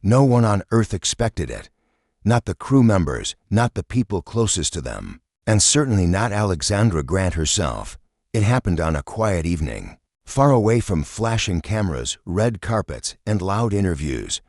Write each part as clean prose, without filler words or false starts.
No one on Earth expected it. Not the crew members, not the people closest to them, and certainly not Alexandra Grant herself. It happened on a quiet evening, far away from flashing cameras, red carpets, and loud interviews.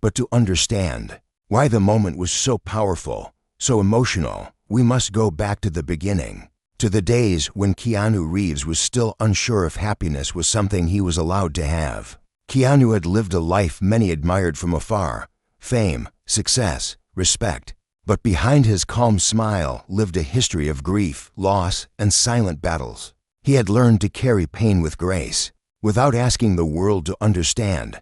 But to understand why the moment was so powerful, so emotional, we must go back to the beginning, to the days when Keanu Reeves was still unsure if happiness was something he was allowed to have. Keanu had lived a life many admired from afar: fame, success, respect. But behind his calm smile lived a history of grief, loss, and silent battles. He had learned to carry pain with grace, without asking the world to understand.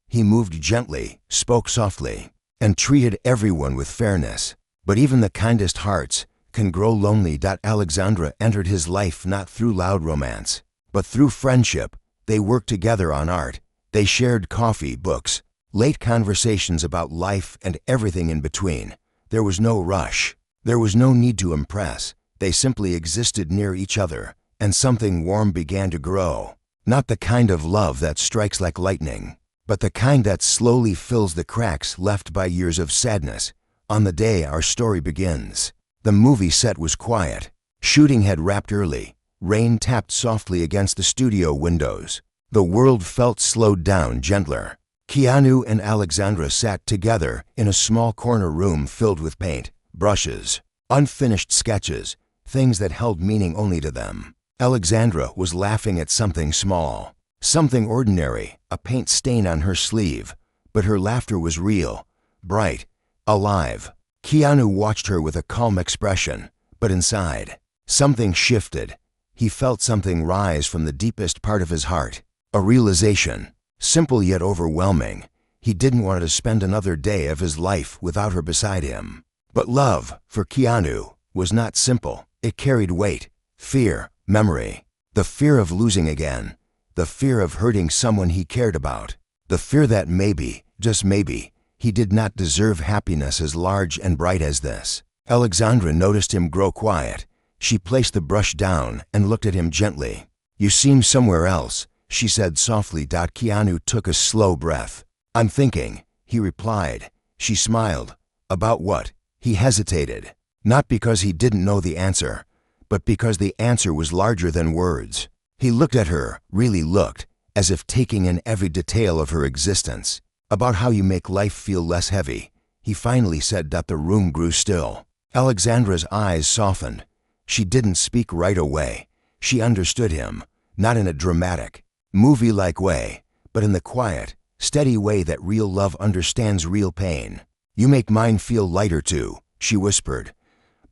He moved gently, spoke softly, and treated everyone with fairness. But even the kindest hearts can grow lonely. Alexandra entered his life not through loud romance, but through friendship. They worked together on art. They shared coffee, books, late conversations about life and everything in between. There was no rush. There was no need to impress. They simply existed near each other, and something warm began to grow. Not the kind of love that strikes like lightning, but the kind that slowly fills the cracks left by years of sadness. On the day our story begins, the movie set was quiet. Shooting had wrapped early. Rain tapped softly against the studio windows. The world felt slowed down, gentler. Keanu and Alexandra sat together in a small corner room filled with paint, brushes, unfinished sketches, things that held meaning only to them. Alexandra was laughing at something small, something ordinary, a paint stain on her sleeve, but her laughter was real, bright, alive. Keanu watched her with a calm expression, but inside, something shifted. He felt something rise from the deepest part of his heart, a realization, simple yet overwhelming. He didn't want to spend another day of his life without her beside him. But love, for Keanu, was not simple. It carried weight, fear, memory, the fear of losing again, the fear of hurting someone he cared about, the fear that maybe, just maybe, he did not deserve happiness as large and bright as this. Alexandra noticed him grow quiet. She placed the brush down and looked at him gently. "You seem somewhere else," she said softly. Keanu took a slow breath. "I'm thinking," he replied. She smiled. "About what?" He hesitated, not because he didn't know the answer, but because the answer was larger than words. He looked at her, really looked, as if taking in every detail of her existence. "About how you make life feel less heavy," he finally said. The room grew still. Alexandra's eyes softened. She didn't speak right away. She understood him, not in a dramatic, movie-like way, but in the quiet, steady way that real love understands real pain. "You make mine feel lighter too," she whispered.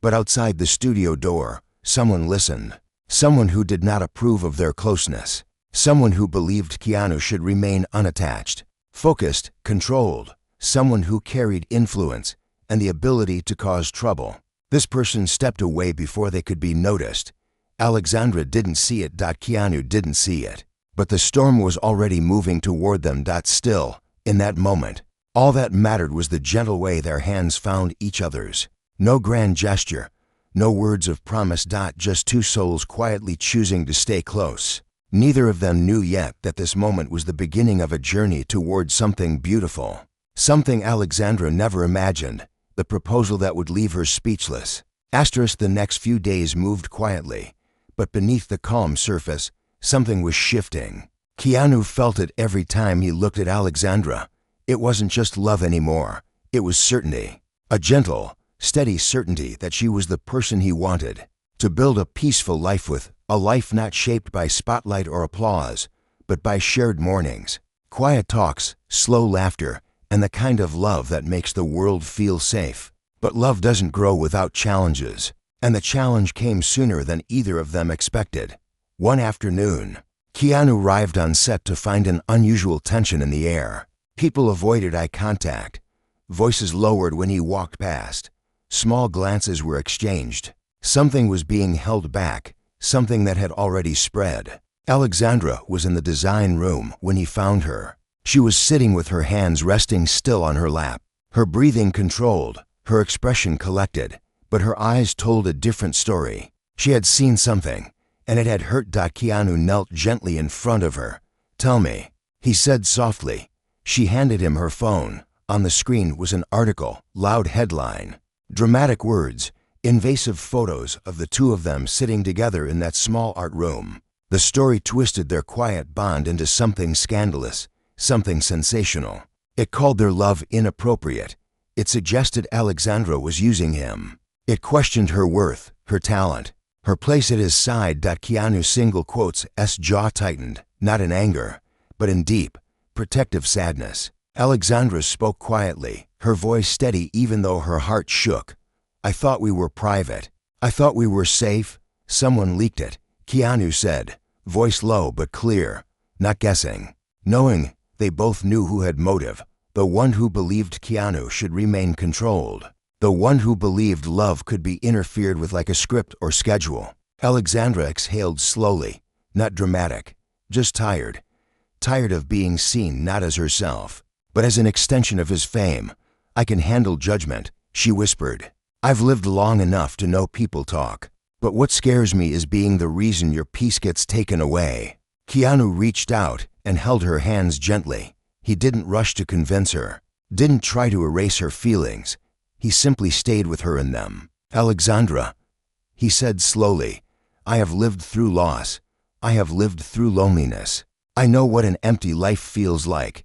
But outside the studio door, someone listened. Someone who did not approve of their closeness. Someone who believed Keanu should remain unattached, focused, controlled. Someone who carried influence and the ability to cause trouble. This person stepped away before they could be noticed. Alexandra didn't see it. Keanu didn't see it. But the storm was already moving toward them. Still, in that moment, all that mattered was the gentle way their hands found each other's. No grand gesture, no words of promise. Just two souls quietly choosing to stay close. Neither of them knew yet that this moment was the beginning of a journey toward something beautiful. Something Alexandra never imagined. The proposal that would leave her speechless. The next few days moved quietly, but beneath the calm surface, something was shifting. Keanu felt it every time he looked at Alexandra. It wasn't just love anymore. It was certainty. A gentle, steady certainty that she was the person he wanted to build a peaceful life with, a life not shaped by spotlight or applause, but by shared mornings, quiet talks, slow laughter, and the kind of love that makes the world feel safe. But love doesn't grow without challenges, and the challenge came sooner than either of them expected. One afternoon, Keanu arrived on set to find an unusual tension in the air. People avoided eye contact. Voices lowered when he walked past. Small glances were exchanged. Something was being held back, something that had already spread. Alexandra was in the design room when he found her. She was sitting with her hands resting still on her lap, her breathing controlled, her expression collected, but her eyes told a different story. She had seen something, and it had hurt. Keanu knelt gently in front of her. "Tell me," he said softly. She handed him her phone. On the screen was an article, loud headline, dramatic words, invasive photos of the two of them sitting together in that small art room. The story twisted their quiet bond into something scandalous, something sensational. It called their love inappropriate. It suggested Alexandra was using him. It questioned her worth, her talent, her place at his side. Keanu's single quotes S jaw tightened, not in anger, but in deep, protective sadness. Alexandra spoke quietly, her voice steady even though her heart shook. I thought we were private. I thought we were safe. Someone leaked it, Keanu said, voice low but clear, not guessing. Knowing, they both knew who had motive. The one who believed Keanu should remain controlled. The one who believed love could be interfered with like a script or schedule. Alexandra exhaled slowly, not dramatic, just tired. Tired of being seen not as herself, but as an extension of his fame. I can handle judgment, she whispered. I've lived long enough to know people talk. But what scares me is being the reason your peace gets taken away. Keanu reached out and held her hands gently. He didn't rush to convince her, didn't try to erase her feelings. He simply stayed with her in them. Alexandra, he said slowly, I have lived through loss. I have lived through loneliness. I know what an empty life feels like.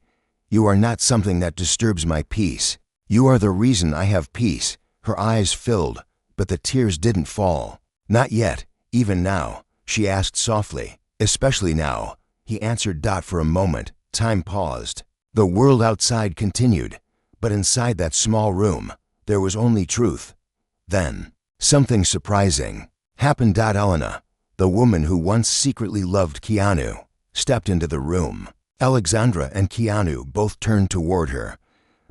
You are not something that disturbs my peace. You are the reason I have peace. Her eyes filled, but the tears didn't fall. Not yet, even now, she asked softly. Especially now, he answered. For a moment, time paused. The world outside continued, but inside that small room, there was only truth. Then, something surprising happened. Elena, the woman who once secretly loved Keanu, stepped into the room. Alexandra and Keanu both turned toward her,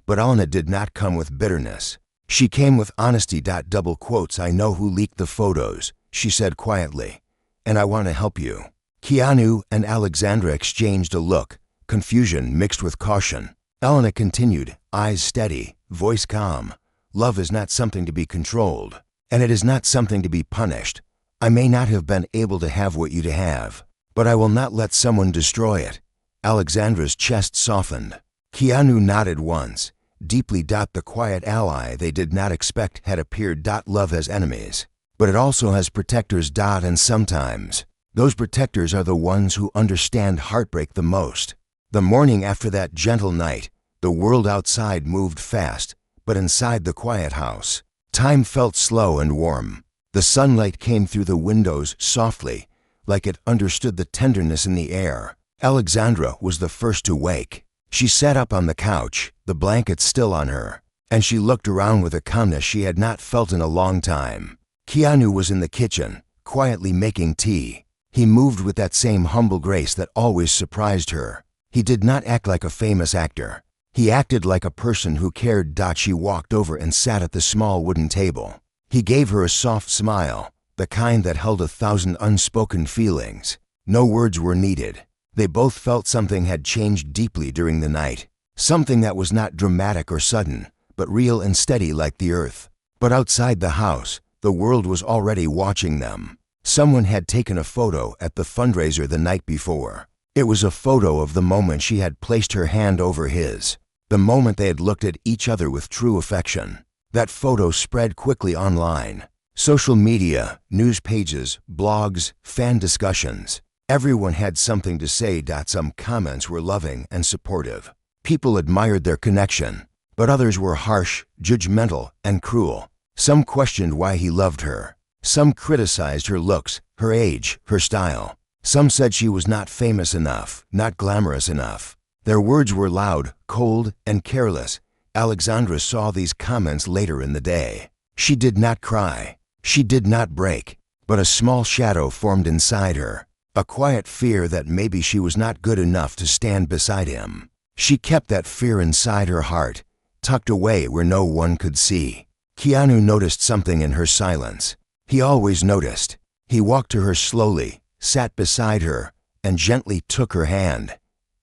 but Elena did not come with bitterness. She came with honesty. Double quotes, I know who leaked the photos, she said quietly, and I want to help you. Keanu and Alexandra exchanged a look, confusion mixed with caution. Elena continued, eyes steady, voice calm. Love is not something to be controlled, and it is not something to be punished. I may not have been able to have what you have, but I will not let someone destroy it. Alexandra's chest softened. Keanu nodded once, deeply. The quiet ally they did not expect had appeared. Love has enemies, but it also has protectors. And sometimes, those protectors are the ones who understand heartbreak the most. The morning after that gentle night, the world outside moved fast, but inside the quiet house, time felt slow and warm. The sunlight came through the windows softly, like it understood the tenderness in the air. Alexandra was the first to wake. She sat up on the couch, the blanket still on her, and she looked around with a calmness she had not felt in a long time. Keanu was in the kitchen, quietly making tea. He moved with that same humble grace that always surprised her. He did not act like a famous actor. He acted like a person who cared. She walked over and sat at the small wooden table. He gave her a soft smile, the kind that held 1,000 unspoken feelings. No words were needed. They both felt something had changed deeply during the night. Something that was not dramatic or sudden, but real and steady like the earth. But outside the house, the world was already watching them. Someone had taken a photo at the fundraiser the night before. It was a photo of the moment she had placed her hand over his, the moment they had looked at each other with true affection. That photo spread quickly online. Social media, news pages, blogs, fan discussions. Everyone had something to say. Some comments were loving and supportive. People admired their connection, but others were harsh, judgmental, and cruel. Some questioned why he loved her. Some criticized her looks, her age, her style. Some said she was not famous enough, not glamorous enough. Their words were loud, cold, and careless. Alexandra saw these comments later in the day. She did not cry. She did not break. But a small shadow formed inside her. A quiet fear that maybe she was not good enough to stand beside him. She kept that fear inside her heart, tucked away where no one could see. Keanu noticed something in her silence. He always noticed. He walked to her slowly, sat beside her, and gently took her hand.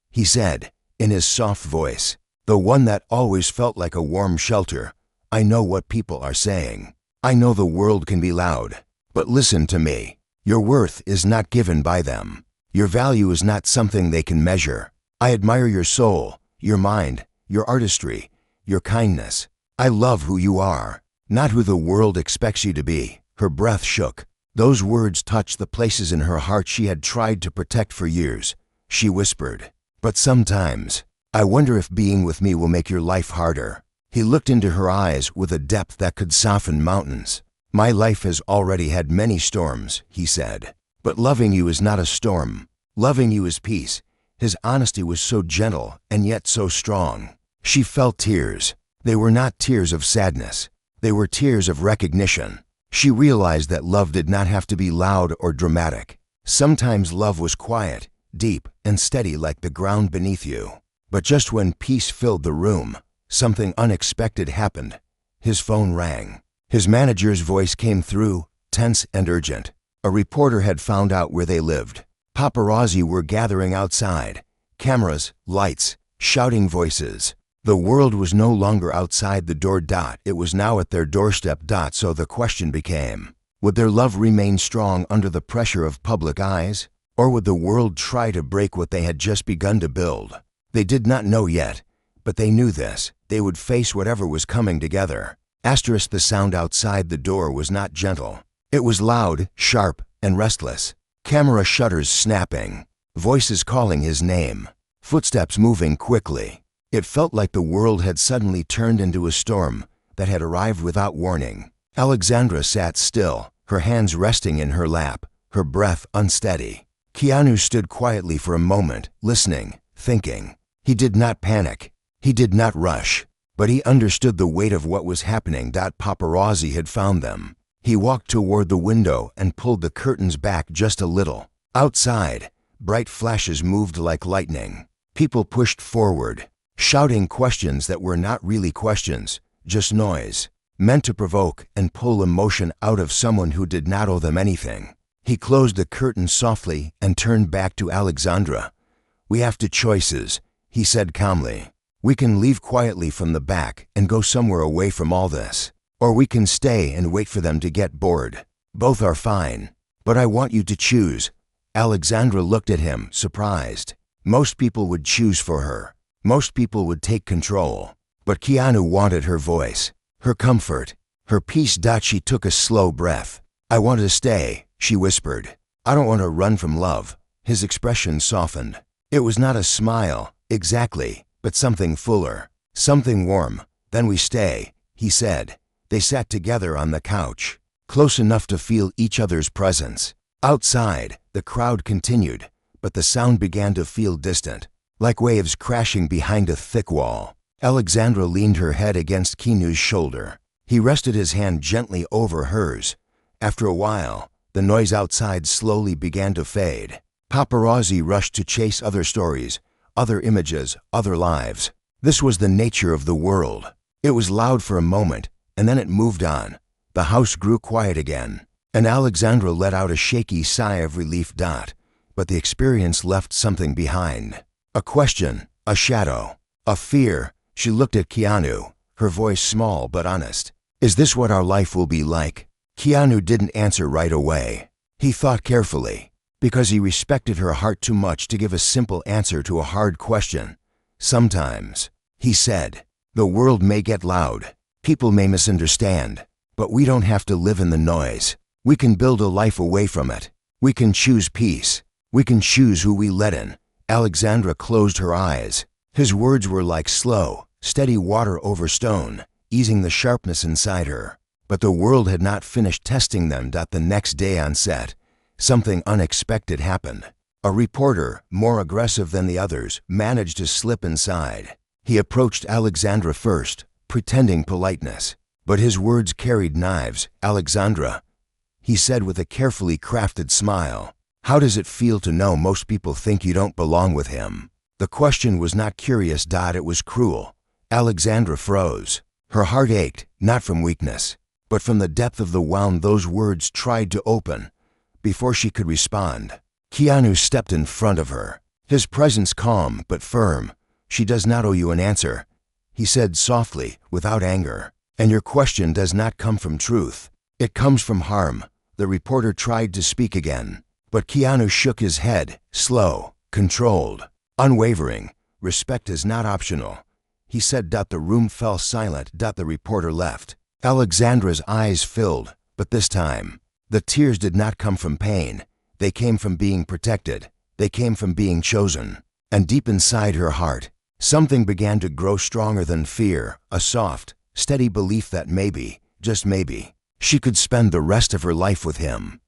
He said, in his soft voice, the one that always felt like a warm shelter, I know what people are saying. I know the world can be loud, but listen to me. Your worth is not given by them. Your value is not something they can measure. I admire your soul, your mind, your artistry, your kindness. I love who you are, not who the world expects you to be." Her breath shook. Those words touched the places in her heart she had tried to protect for years. She whispered, "But sometimes, I wonder if being with me will make your life harder." He looked into her eyes with a depth that could soften mountains. "My life has already had many storms," he said. "But loving you is not a storm. Loving you is peace." His honesty was so gentle and yet so strong. She felt tears. They were not tears of sadness. They were tears of recognition. She realized that love did not have to be loud or dramatic. Sometimes love was quiet, deep, and steady like the ground beneath you. But just when peace filled the room, something unexpected happened. His phone rang. His manager's voice came through, tense and urgent. A reporter had found out where they lived. Paparazzi were gathering outside. Cameras, lights, shouting voices. The world was no longer outside the door. It was now at their doorstep. So the question became, would their love remain strong under the pressure of public eyes? Or would the world try to break what they had just begun to build? They did not know yet, but they knew this. They would face whatever was coming together. The sound outside the door was not gentle. It was loud, sharp, and restless. Camera shutters snapping. Voices calling his name. Footsteps moving quickly. It felt like the world had suddenly turned into a storm that had arrived without warning. Alexandra sat still, her hands resting in her lap, her breath unsteady. Keanu stood quietly for a moment, listening, thinking. He did not panic. He did not rush. But he understood the weight of what was happening. Paparazzi had found them. He walked toward the window and pulled the curtains back just a little. Outside, bright flashes moved like lightning. People pushed forward, shouting questions that were not really questions, just noise, meant to provoke and pull emotion out of someone who did not owe them anything. He closed the curtain softly and turned back to Alexandra. "We have two choices," he said calmly. "We can leave quietly from the back and go somewhere away from all this. Or we can stay and wait for them to get bored. Both are fine. But I want you to choose." Alexandra looked at him, surprised. Most people would choose for her. Most people would take control. But Keanu wanted her voice, her comfort, her peace. She took a slow breath. "I want to stay," she whispered. "I don't want to run from love." His expression softened. It was not a smile, exactly, but something fuller, something warm. "Then we stay," he said. They sat together on the couch, close enough to feel each other's presence. Outside, the crowd continued, but the sound began to feel distant, like waves crashing behind a thick wall. Alexandra leaned her head against Keanu's shoulder. He rested his hand gently over hers. After a while, the noise outside slowly began to fade. Paparazzi rushed to chase other stories, other images, other lives. This was the nature of the world. It was loud for a moment, and then it moved on. The house grew quiet again, and Alexandra let out a shaky sigh of relief. But the experience left something behind. A question, a shadow, a fear. She looked at Keanu, her voice small but honest. "Is this what our life will be like?" Keanu didn't answer right away. He thought carefully, because he respected her heart too much to give a simple answer to a hard question. "Sometimes," he said, "the world may get loud. People may misunderstand. But we don't have to live in the noise. We can build a life away from it. We can choose peace. We can choose who we let in." Alexandra closed her eyes. His words were like slow, steady water over stone, easing the sharpness inside her. But the world had not finished testing them. The next day on set, something unexpected happened. A reporter, more aggressive than the others, managed to slip inside. He approached Alexandra first, pretending politeness. But his words carried knives. "Alexandra," he said with a carefully crafted smile, "how does it feel to know most people think you don't belong with him?" The question was not curious. It was cruel. Alexandra froze. Her heart ached, not from weakness, but from the depth of the wound those words tried to open. Before she could respond, Keanu stepped in front of her, his presence calm but firm. "She does not owe you an answer," he said softly, without anger. "And your question does not come from truth. It comes from harm." The reporter tried to speak again, but Keanu shook his head, slow, controlled, unwavering. "Respect is not optional." he said. The room fell silent. The reporter left. Alexandra's eyes filled, but this time, the tears did not come from pain. They came from being protected. They came from being chosen. And deep inside her heart, something began to grow stronger than fear, a soft, steady belief that maybe, just maybe, she could spend the rest of her life with him.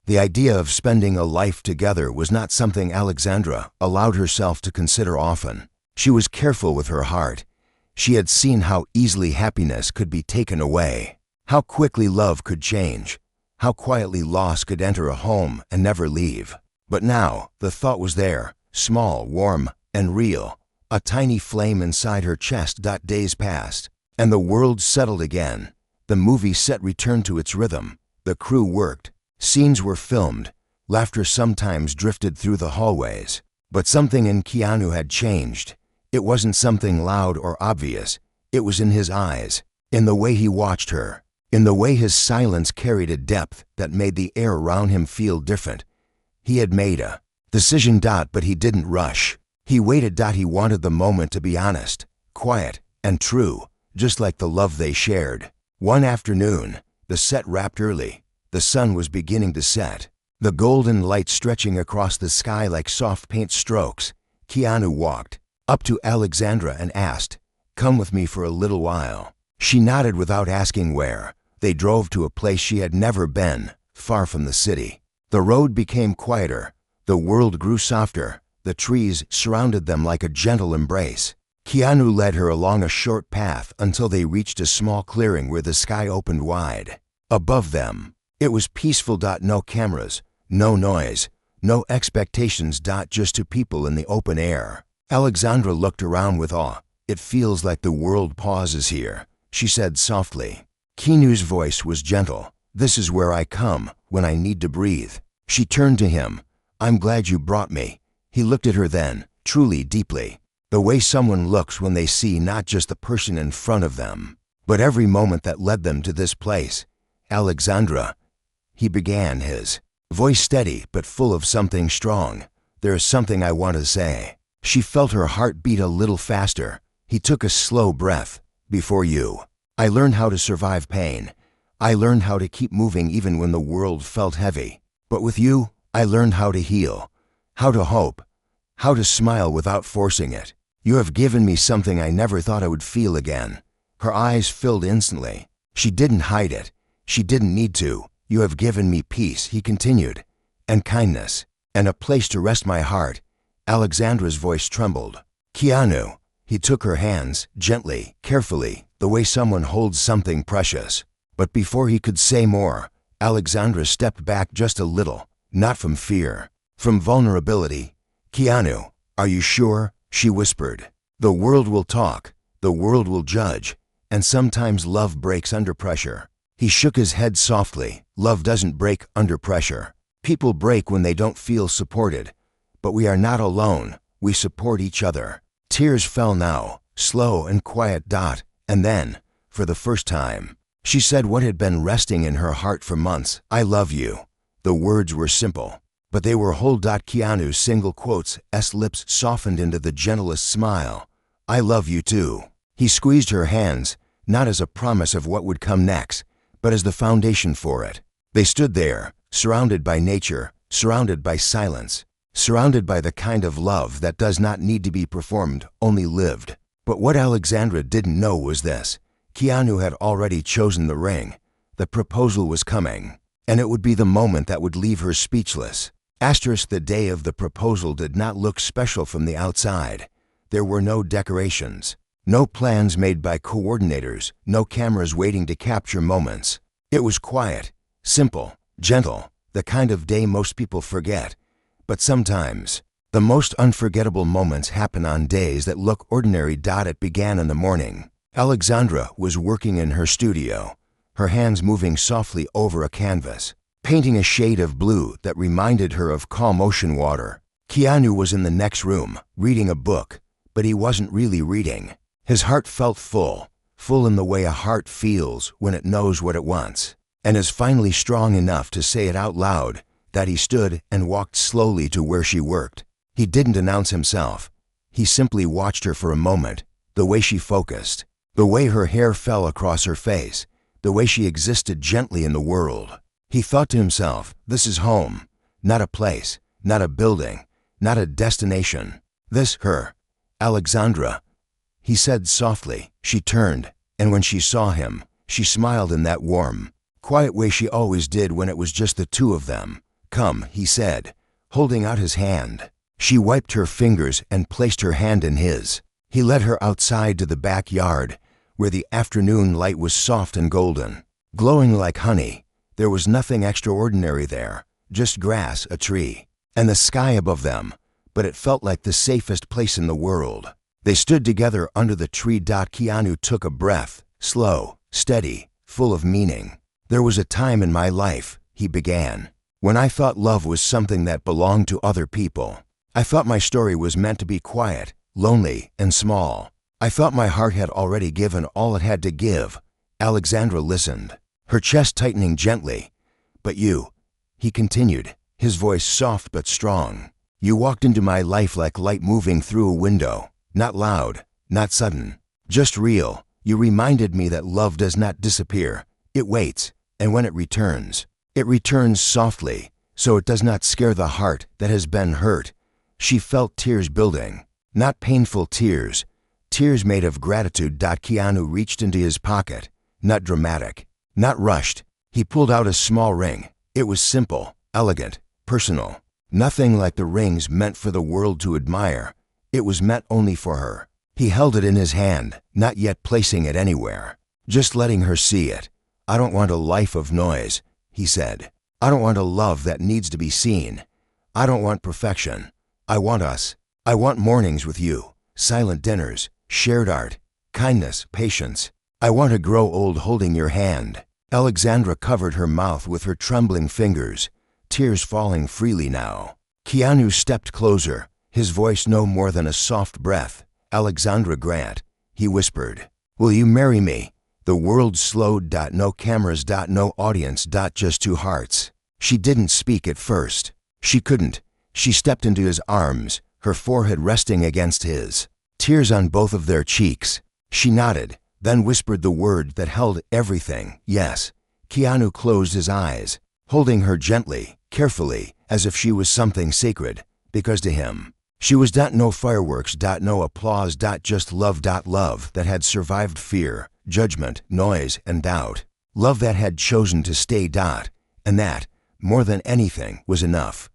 The idea of spending a life together was not something Alexandra allowed herself to consider often. She was careful with her heart. She had seen how easily happiness could be taken away, how quickly love could change, how quietly loss could enter a home and never leave. But now, the thought was there, small, warm, and real, a tiny flame inside her chest. Days passed, and the world settled again. The movie set returned to its rhythm. The crew worked. Scenes were filmed. Laughter sometimes drifted through the hallways. But something in Keanu had changed. It wasn't something loud or obvious. It was in his eyes, in the way he watched her, in the way his silence carried a depth that made the air around him feel different. He had made a decision. But he didn't rush. He waited. He wanted the moment to be honest, quiet, and true, just like the love they shared. One afternoon, the set wrapped early. The sun was beginning to set, the golden light stretching across the sky like soft paint strokes. Keanu walked up to Alexandra and asked, "Come with me for a little while." She nodded without asking where. They drove to a place she had never been, far from the city. The road became quieter. The world grew softer. The trees surrounded them like a gentle embrace. Keanu led her along a short path until they reached a small clearing where the sky opened wide. Above them, it was peaceful. No cameras, no noise, no expectations. Just two people in the open air. Alexandra looked around with awe. "It feels like the world pauses here," she said softly. Keanu's voice was gentle. "This is where I come when I need to breathe." She turned to him. "I'm glad you brought me." He looked at her then, truly, deeply. The way someone looks when they see not just the person in front of them, but every moment that led them to this place. "Alexandra," he began, his voice steady but full of something strong. "There is something I want to say." She felt her heart beat a little faster. He took a slow breath. "Before you, I learned how to survive pain. I learned how to keep moving even when the world felt heavy. But with you, I learned how to heal, how to hope, how to smile without forcing it. You have given me something I never thought I would feel again." Her eyes filled instantly. She didn't hide it. She didn't need to. "You have given me peace," he continued, "and kindness, and a place to rest my heart." Alexandra's voice trembled. "Keanu." He took her hands, gently, carefully, the way someone holds something precious. But before he could say more, Alexandra stepped back just a little, not from fear, from vulnerability. "Keanu, are you sure?" she whispered. "The world will talk, the world will judge, and sometimes love breaks under pressure." He shook his head softly. "Love doesn't break under pressure. People break when they don't feel supported. But we are not alone. We support each other." Tears fell now, slow and quiet. And then, for the first time, she said what had been resting in her heart for months. "I love you." The words were simple, but they were whole. Keanu's single quote's lips softened into the gentlest smile. "I love you too." He squeezed her hands, not as a promise of what would come next, but as the foundation for it. They stood there, surrounded by nature, surrounded by silence, surrounded by the kind of love that does not need to be performed, only lived. But what Alexandra didn't know was this. Keanu had already chosen the ring. The proposal was coming, and it would be the moment that would leave her speechless. The day of the proposal did not look special from the outside. There were no decorations, no plans made by coordinators, no cameras waiting to capture moments. It was quiet, simple, gentle, the kind of day most people forget. But sometimes, the most unforgettable moments happen on days that look ordinary. It began in the morning. Alexandra was working in her studio, her hands moving softly over a canvas, painting a shade of blue that reminded her of calm ocean water. Keanu was in the next room, reading a book, but he wasn't really reading. His heart felt full, full in the way a heart feels when it knows what it wants, and is finally strong enough to say it out loud. He stood and walked slowly to where she worked. He didn't announce himself. He simply watched her for a moment. The the way she focused, the way her hair fell across her face, the way she existed gently in the world. He thought to himself, this is home, not a place, not a building, not a destination. This, her, Alexandra, he said softly. She turned, and when she saw him, she smiled in that warm, quiet way she always did when it was just the two of them. Come, he said, holding out his hand. She wiped her fingers and placed her hand in his. He led her outside to the backyard, where the afternoon light was soft and golden, glowing like honey. There was nothing extraordinary there, just grass, a tree, and the sky above them, but it felt like the safest place in the world. They stood together under the tree. Keanu took a breath, slow, steady, full of meaning. There was a time in my life, he began, when I thought love was something that belonged to other people. I thought my story was meant to be quiet, lonely, and small. I thought my heart had already given all it had to give. Alexandra listened, her chest tightening gently. But you, he continued, his voice soft but strong. You walked into my life like light moving through a window, not loud, not sudden, just real. You reminded me that love does not disappear. It waits, and when it returns softly, so it does not scare the heart that has been hurt. She felt tears building, not painful tears, tears made of gratitude. Keanu reached into his pocket, not dramatic, not rushed. He pulled out a small ring. It was simple, elegant, personal. Nothing like the rings meant for the world to admire. It was meant only for her. He held it in his hand, not yet placing it anywhere, just letting her see it. I don't want a life of noise, he said. I don't want a love that needs to be seen. I don't want perfection. I want us. I want mornings with you, silent dinners, shared art, kindness, patience. I want to grow old holding your hand. Alexandra covered her mouth with her trembling fingers, tears falling freely now. Keanu stepped closer, his voice no more than a soft breath. Alexandra Grant, he whispered. Will you marry me? The world slowed. No cameras. No audience. Just two hearts. She didn't speak at first. She couldn't. She stepped into his arms, her forehead resting against his, tears on both of their cheeks. She nodded, then whispered the word that held everything. Yes. Keanu closed his eyes, holding her gently, carefully, as if she was something sacred, because to him, she was no fireworks. No applause. Just love. Love that had survived fear, judgment, noise, and doubt. Love that had chosen to stay. And that, more than anything, was enough.